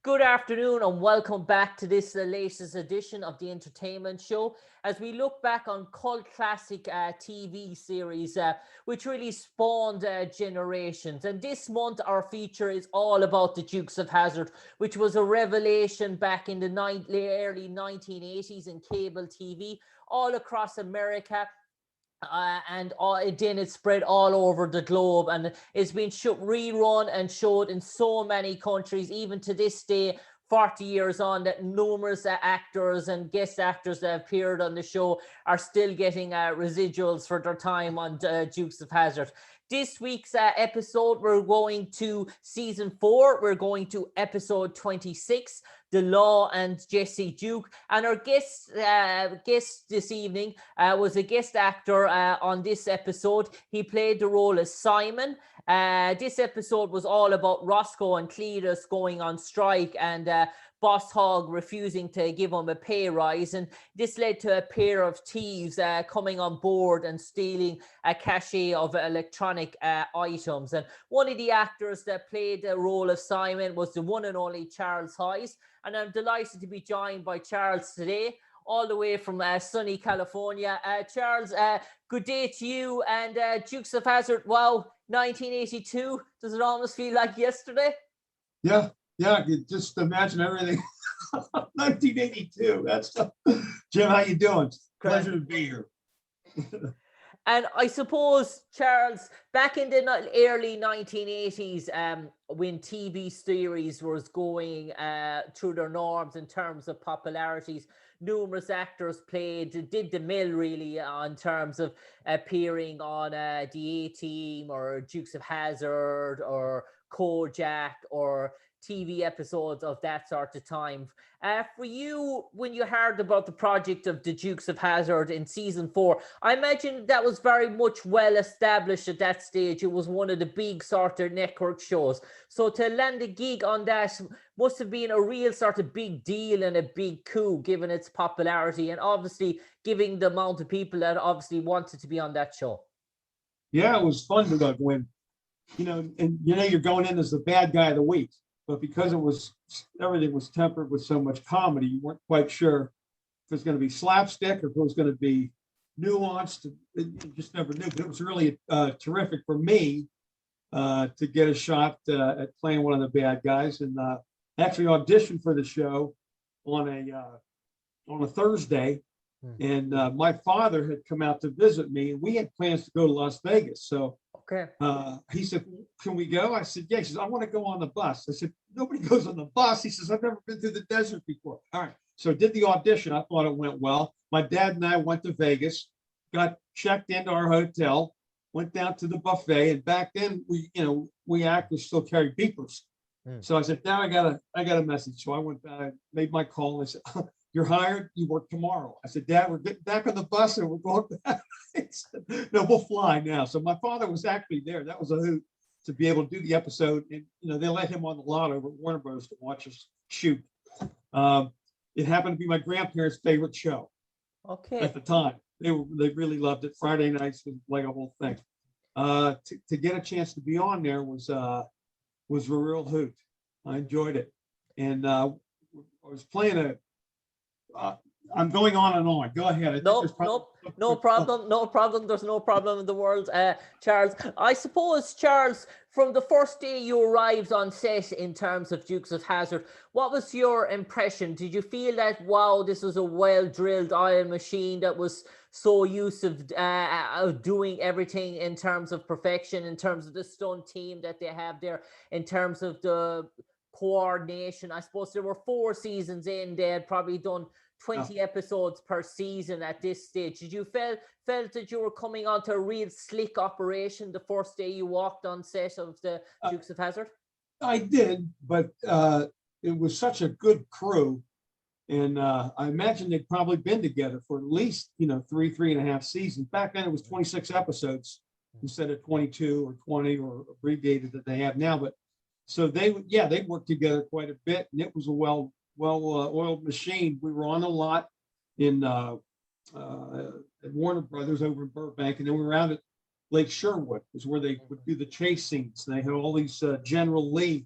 Good afternoon and welcome back to this latest edition of the Entertainment Show as we look back on cult classic TV series which really spawned generations. And this month our feature is all about the Dukes of Hazzard, which was a revelation back in the early 1980s in cable TV all across America. Then it spread all over the globe, and it's been rerun and showed in so many countries, even to this day, 40 years on, that numerous actors and guest actors that appeared on the show are still getting residuals for their time on Dukes of Hazzard. This week's episode, we're going to season 4. We're going to episode 26, the Law and Jessie Duke. And our guest this evening was a guest actor on this episode. He played the role as Simon. This episode was all about Roscoe and Cletus going on strike and Boss Hogg refusing to give him a pay rise, and this led to a pair of thieves coming on board and stealing a cache of electronic items. And one of the actors that played the role of Simon was the one and only Charles Hayes, and I'm delighted to be joined by Charles today, all the way from sunny California. Charles, good day to you. And Dukes of Hazzard, wow, 1982. Does it almost feel like yesterday? Yeah, you just imagine everything. 1982. That's Jim. How you doing? Pleasure to be here. And I suppose, Charles, back in the early 1980s, when TV series was going through their norms in terms of popularities, numerous actors did the mill really in terms of appearing on the A-Team or Dukes of Hazzard or Kojak or TV episodes of that sort of time. For you, when you heard about the project of the Dukes of Hazzard in season 4, I imagine that was very much well established at that stage. It was one of the big sort of network shows. So to land a gig on that must have been a real sort of big deal and a big coup, given its popularity and obviously giving the amount of people that obviously wanted to be on that show. Yeah, it was fun to go when, you're going in as the bad guy of the week. But because everything was tempered with so much comedy, you weren't quite sure if it was going to be slapstick or if it was going to be nuanced. You just never knew. But it was really terrific for me to get a shot at playing one of the bad guys, and actually auditioned for the show on a Thursday. And my father had come out to visit me, and we had plans to go to Las Vegas. So okay. He said, "Can we go?" I said, "Yeah." He says, "I want to go on the bus." I said, "Nobody goes on the bus." He says, "I've never been through the desert before." All right. So I did the audition. I thought it went well. My dad and I went to Vegas, got checked into our hotel, went down to the buffet. And back then we actors still carried beepers. So I said, "Now I got a message." So I went back, made my call, and I said, "You're hired. You work tomorrow." I said, "Dad, we're getting back on the bus and we're going back." He said, "No, we'll fly now." So my father was actually there. That was a hoot to be able to do the episode. And, they let him on the lot over at Warner Bros. To watch us shoot. It happened to be my grandparents' favorite show. Okay. At the time. They really loved it. Friday nights was like a whole thing. To get a chance to be on there was a real hoot. I enjoyed it. And I was playing I'm going on and on. Go ahead. No problem. There's no problem in the world, Charles. I suppose, Charles, from the first day you arrived on set in terms of Dukes of Hazzard, what was your impression? Did you feel that, wow, this was a well-drilled iron machine that was so used to doing everything in terms of perfection, in terms of the stunt team that they have there, in terms of the coordination? I suppose there were 4 seasons in. They had probably done 20 episodes per season at this stage. Did you felt that you were coming onto a real slick operation the first day you walked on set of the Dukes of Hazzard? I did, but it was such a good crew, and I imagine they'd probably been together for at least 3.5 seasons. Back then it was 26 episodes instead of 22 or 20 or abbreviated that they have now. But so they worked together quite a bit, and it was a well-oiled machine. We were on a lot in at Warner Brothers over in Burbank, and then we were out at Lake Sherwood, is where they would do the chase scenes. They had all these General Lee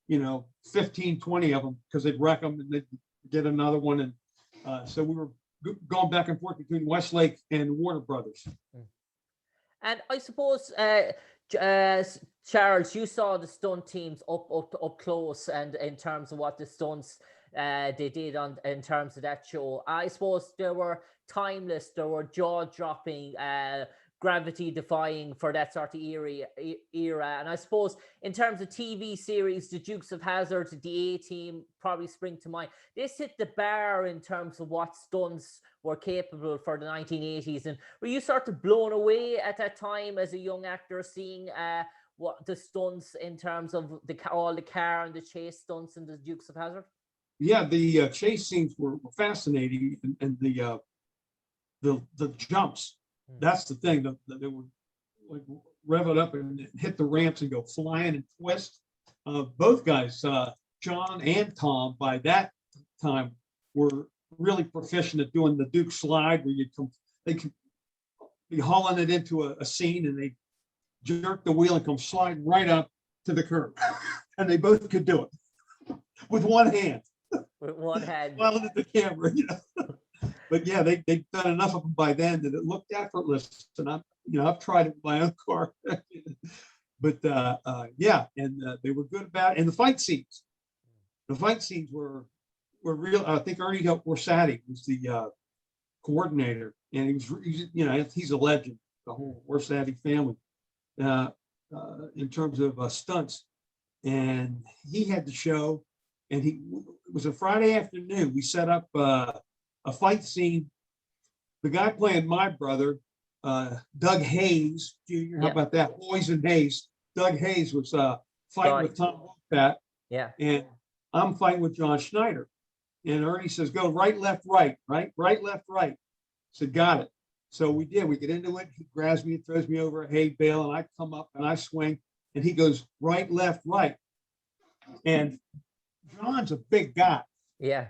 15, 20 of them because they'd wreck them and they'd get another one. And so we were going back and forth between Westlake and Warner Brothers. And I suppose, Charles, you saw the stunt teams up close, and in terms of what the stunts they did in terms of that show. I suppose they were timeless, they were jaw-dropping, gravity-defying for that sort of era. And I suppose in terms of TV series, the Dukes of Hazzard, the A-Team probably spring to mind. This hit the bar in terms of what stunts were capable for the 1980s. And were you sort of blown away at that time as a young actor, seeing what the stunts in terms of all the car and the chase stunts in the Dukes of Hazzard? Yeah, the chase scenes were fascinating, and the jumps. That's the thing that they would like rev it up and hit the ramps and go flying and twist. Both guys, John and Tom, by that time were really proficient at doing the Duke slide, where they could be hauling it into a scene and they jerk the wheel and come sliding right up to the curb, and they both could do it with one hand. With one hand, smiling at the camera, But yeah, they've done enough of them by then that it looked effortless. And I've tried it with my own car. But yeah, and they were good about it. And the fight scenes were real. I think Ernie Orsatti was the coordinator, and he's a legend. The whole Orsatti family in terms of stunts, and he had the show. And it was a Friday afternoon. We set up a fight scene. The guy playing my brother, Doug Hayes Jr. How about that? Poison Hayes. Doug Hayes was fighting with Tom Wolfpack. Yeah. And I'm fighting with John Schneider. And Ernie says, go right, left, right, right, left, right. I said, got it. So we did. We get into it. He grabs me and throws me over a hay bale, and I come up and I swing, and he goes right, left, right. And John's a big guy. Yeah.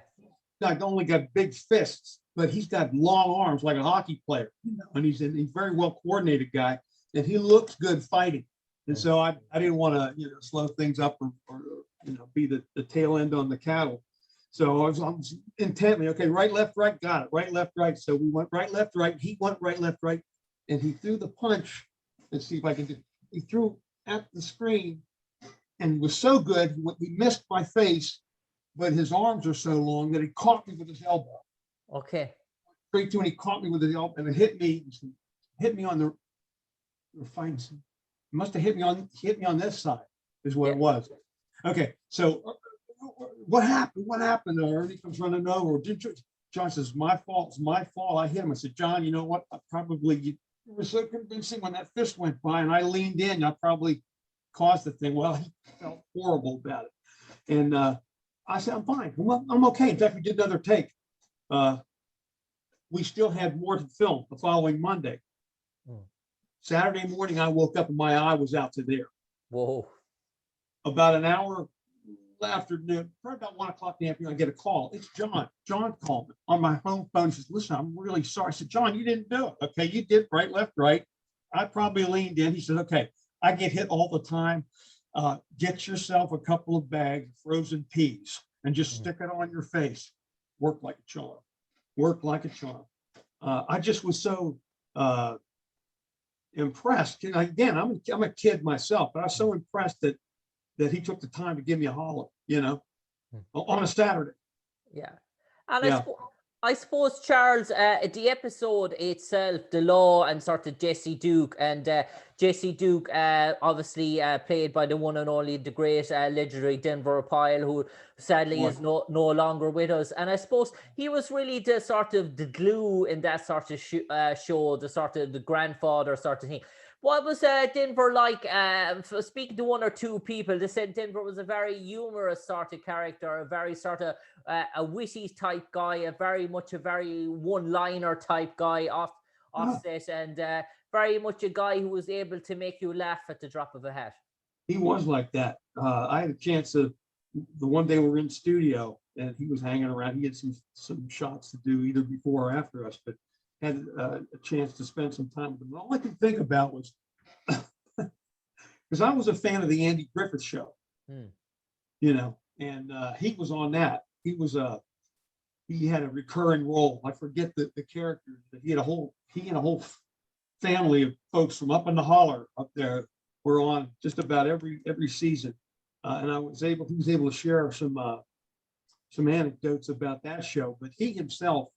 Not only got big fists, but he's got long arms like a hockey player, and he's a very well coordinated guy, and he looks good fighting. And so I didn't want to slow things up or be the tail end on the cattle. So I was intently, okay, right, left, right, got it, right, left, right. So we went right, left, right. He went right, left, right, and he threw the punch. Let's see if I can do. He threw at the screen, and was so good he missed my face. But his arms are so long that he caught me with his elbow. Okay. Straight to, and he caught me with his elbow, and it hit me on the fine. It must have hit me on this side, is what it was. Okay, so what happened? What happened? Ernie comes running over. John says, my fault. It's my fault. I hit him. I said, John, you know what? You were so convincing when that fist went by, and I leaned in. I probably caused the thing. Well, he felt horrible about it, and I said, I'm fine. I'm okay. In fact, we did another take. We still had more to film the following Monday. Saturday morning, I woke up and my eye was out to there. Whoa. About an hour afternoon, probably about 1 o'clock in the afternoon, I get a call. It's John. John called me on my home phone. He says, listen, I'm really sorry. I said, John, you didn't do it. Okay, you did right, left, right. I probably leaned in. He said, okay, I get hit all the time. Get yourself a couple of bags of frozen peas and just stick it on your face. Work like a charm. Work like a charm. I just was so impressed. Again, I'm a kid myself, but I was so impressed that he took the time to give me a holler, on a Saturday. Yeah. And I suppose, Charles, the episode itself, the Law and sort of Jessie Duke, and Jessie Duke, obviously played by the one and only, the great legendary Denver Pyle, who sadly is no longer with us. And I suppose he was really the sort of the glue in that sort of show, the sort of the grandfather sort of thing. What was Denver like? Speaking to one or two people, they said Denver was a very humorous sort of character, a very sort of a witty type guy, a very one-liner type guy offset, and very much a guy who was able to make you laugh at the drop of a hat. He was like that. I had a chance the one day we were in studio and he was hanging around. He had some shots to do either before or after us, but had a chance to spend some time with him. All I could think about was, because I was a fan of the Andy Griffith Show. and he was on that. He had a recurring role. I forget the character, but he and a whole family of folks from up in the holler up there were on just about every season. And he was able to share some anecdotes about that show, but he himself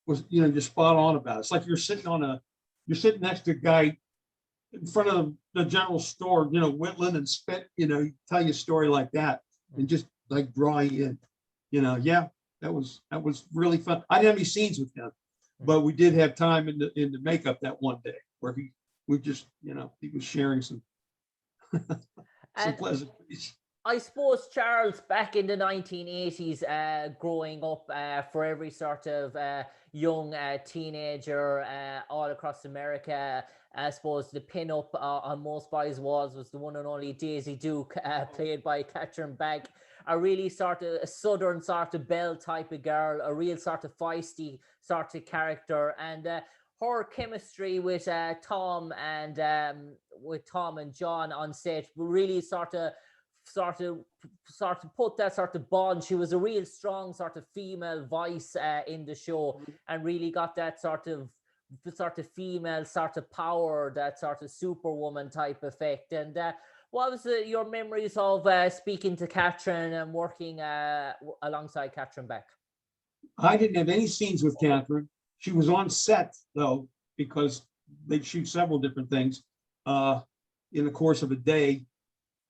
was, just spot on about it. It's like you're sitting next to a guy in front of the general store, whittling and spit, he tell you a story like that and just like draw you in, yeah, that was really fun. I didn't have any scenes with him, but we did have time in the makeup that one day where he was sharing some pleasantries. I suppose, Charles, back in the 1980s, growing up, for every sort of young teenager all across America, I suppose the pin-up on most boys' walls was the one and only Daisy Duke, played by Catherine Bagg, a really sort of a southern sort of belle type of girl, a real sort of feisty sort of character, and her chemistry with Tom and John on set really sort of put that sort of bond. She was a real strong sort of female voice in the show, and really got that sort of female sort of power, that sort of superwoman type effect. And what was your memories of speaking to Catherine and working alongside Catherine Beck? I didn't have any scenes with Catherine. She was on set though, because they'd shoot several different things in the course of a day.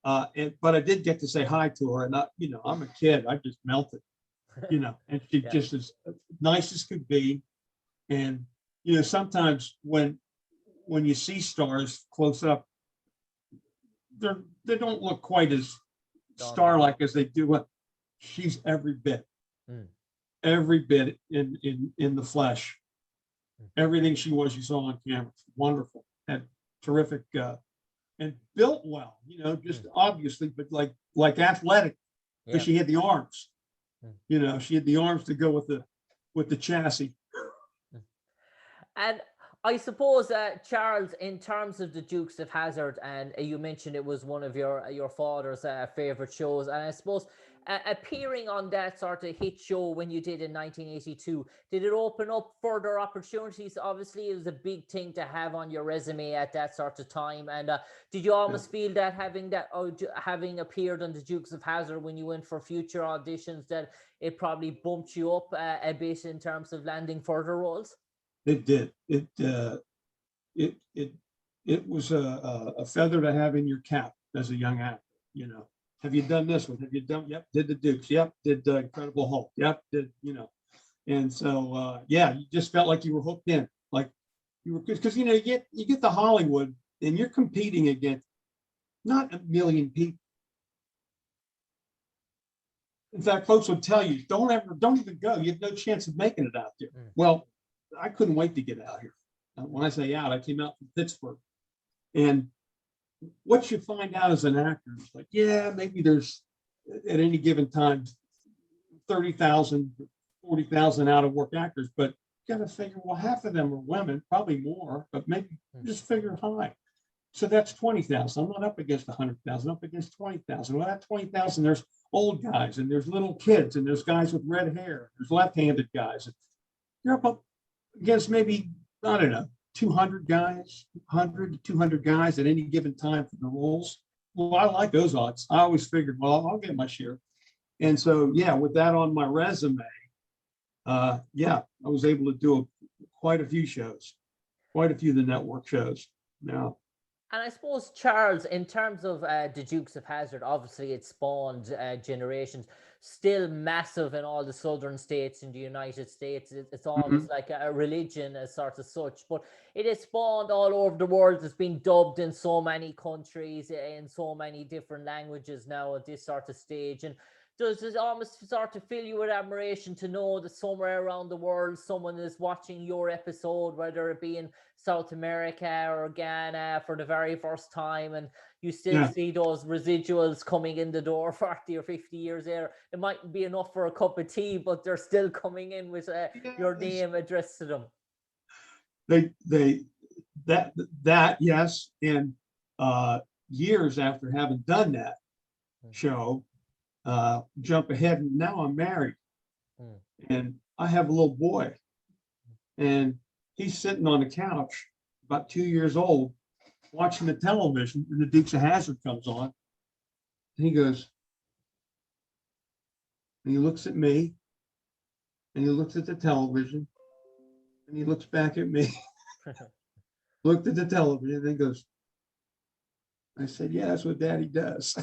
But I did get to say hi to her, and I'm a kid. I just melted, and she just as nice as could be. And sometimes when you see stars close up, they don't look quite as star-like as they do. She's every bit in the flesh. Everything she was, you saw on camera. She had terrific. And built well, just obviously, but like athletic, because she had the arms. She had the arms to go with the chassis. And I suppose, Charles, in terms of the Dukes of Hazzard, and you mentioned it was one of your father's favorite shows, and I suppose appearing on that sort of hit show when you did in 1982, did it open up further opportunities? Obviously, it was a big thing to have on your resume at that sort of time. And did you almost feel that having appeared on the Dukes of Hazzard when you went for future auditions, that it probably bumped you up a bit in terms of landing further roles? It did. It was a feather to have in your cap as a young actor. Have you done this one? Have you done? Yep. Did the Dukes? Yep. Did Incredible Hulk? Yep. Did And so you just felt like you were hooked in, like you were, because you get to Hollywood and you're competing against not a million people. In fact, folks would tell you, don't even go. You have no chance of making it out there. Well, I couldn't wait to get out here. When I say out, I came out from Pittsburgh, and what you find out as an actor is like, maybe there's at any given time 30,000, 40,000 out of work actors, but you got to figure, well, half of them are women, probably more, but maybe just figure high. So that's 20,000. I'm not up against 100,000, up against 20,000. Well, that 20,000, there's old guys and there's little kids and there's guys with red hair. There's left-handed guys. You're up against maybe, I don't know, 200 guys, 100 to 200 guys at any given time for the roles. Well, I like those odds. I always figured, well, I'll get my share. And so, with that on my resume, I was able to do quite a few shows, quite a few of the network shows now. And I suppose, Charles, in terms of the Dukes of Hazzard, obviously it spawned generations, still massive in all the southern states in the United States. It's almost like a religion as sort of such, but it has spawned all over the world. It's been dubbed in so many countries, in so many different languages now at this sort of stage. And does it almost sort of fill you with admiration to know that somewhere around the world someone is watching your episode, whether it be in South America or Ghana for the very first time, and you still see those residuals coming in the door 40 or 50 years later? It mightn't be enough for a cup of tea, but they're still coming in with your name addressed to them. Yes. And years after having done that show, jump ahead. And now I'm married, Mm. and I have a little boy, and he's sitting on the couch, about 2 years old, watching the television, and the Dukes of Hazzard comes on, and he goes, and he looks at me, and he looks at the television, and he looks back at me, looked at the television, and then goes, I said, yeah, that's what Daddy does.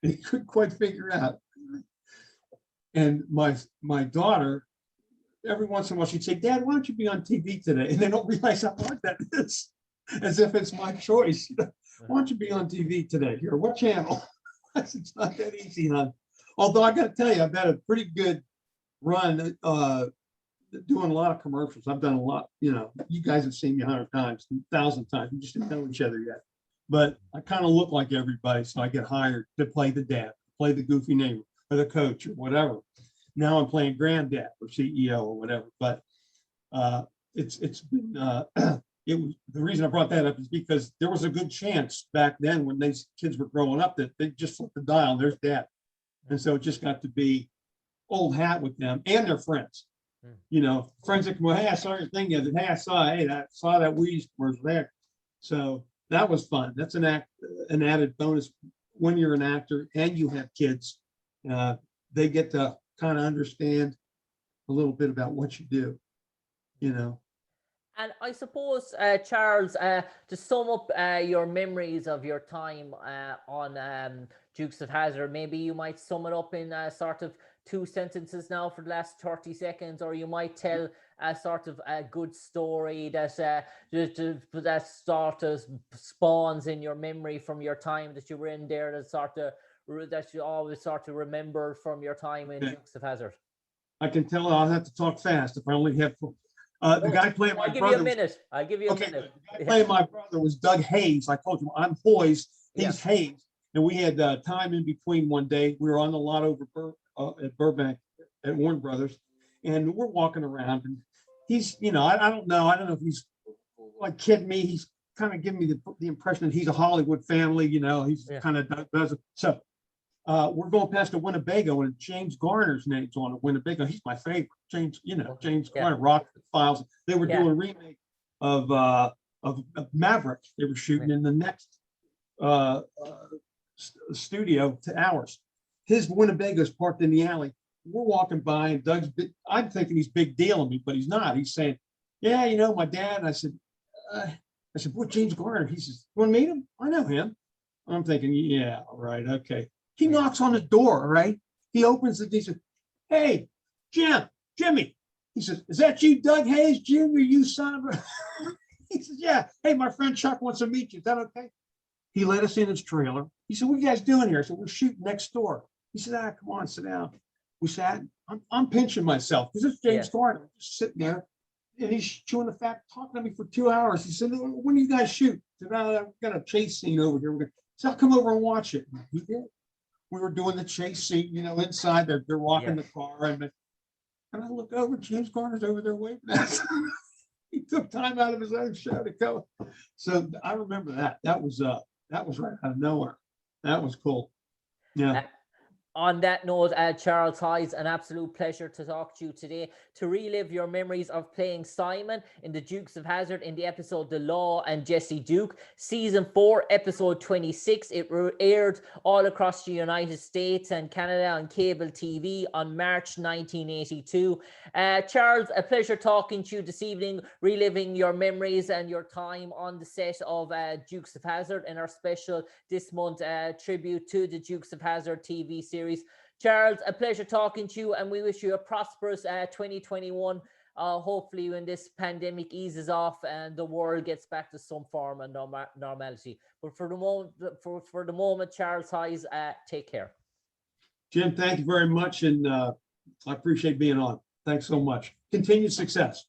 He couldn't quite figure out. And my daughter, every once in a while, she'd say, Dad, why don't you be on TV today? And they don't realize how hard that is, as if it's my choice. Why don't you be on TV today? Here, what channel? I said, it's not that easy, hon. Although I got to tell you, I've had a pretty good run doing a lot of commercials. I've done a lot, you guys have seen me 100 times, 1,000 times. We just didn't know each other yet. But I kind of look like everybody, so I get hired to play the dad, play the goofy neighbor, or the coach, or whatever. Now I'm playing granddad or CEO or whatever. But it's been it was the reason I brought that up is because there was a good chance back then when these kids were growing up that they just flipped the dial. There's dad, and so it just got to be old hat with them and their friends. Friends that come, hey, I saw your thing the other day. Hey, I saw that Wheaties commercial there. So that was fun. That's an added bonus when you're an actor and you have kids. They get to kind of understand a little bit about what you do, And I suppose, Charles, to sum up your memories of your time on Dukes of Hazzard, maybe you might sum it up in sort of 2 sentences now for the last 30 seconds, or you might tell a sort of a good story that sort of spawns in your memory from your time that you were in there, that you always sort of remember from your time in Dukes of Hazzard. I can tell I'll have to talk fast if I only have. The guy playing my brother. I'll give you a minute. I'll give you a minute. The guy playing my brother was Doug Hayes. I told you I'm Hoyes. He's Hayes, and we had time in between one day. We were on the lot over at Burbank at Warner Brothers, and we're walking around, and he's, I don't know if he's like kidding me. He's kind of giving me the impression that he's a Hollywood family. He's kind of does it. So we're going past a Winnebago, and James Garner's name's on a Winnebago. He's my favorite. James Garner, Rock Files. They were doing a remake of Maverick. They were shooting in the next studio to ours. His Winnebago's parked in the alley. We're walking by, and Doug's I'm thinking he's big dealing me, but he's not. He's saying, yeah, my dad. And I said, boy, James Garner. He says, you want to meet him? I know him. I'm thinking, yeah, right, okay. He knocks on the door, right? He opens it. He says, hey, Jimmy. He says, is that you, Doug Hayes Jr., you son of a... He says, yeah. Hey, my friend Chuck wants to meet you. Is that okay? He let us in his trailer. He said, what are you guys doing here? I said, we're shooting next door. He said, come on, sit down. We sat. I'm pinching myself because it's James Garner. I'm just sitting there, and he's chewing the fat, talking to me for 2 hours. He said, when do you guys shoot? I said, I've got a chase scene over here. So I'll come over and watch it. And he did. We were doing the chase scene, inside. They're walking the car, and I look over. James Garner's over there waiting. He took time out of his own show to come. So I remember that. That was right out of nowhere. That was cool. Yeah. On that note, Charles Hayes, an absolute pleasure to talk to you today, to relive your memories of playing Simon in the Dukes of Hazzard in the episode The Law and Jessie Duke, Season 4, Episode 26. It aired all across the United States and Canada on cable TV on March 1982. Charles, a pleasure talking to you this evening, reliving your memories and your time on the set of Dukes of Hazzard in our special this month tribute to the Dukes of Hazzard TV series. Charles, a pleasure talking to you, and we wish you a prosperous 2021. Hopefully when this pandemic eases off and the world gets back to some form of normality. But for the moment, Charles Hayes, take care. Jim, thank you very much, and I appreciate being on. Thanks so much. Continued success.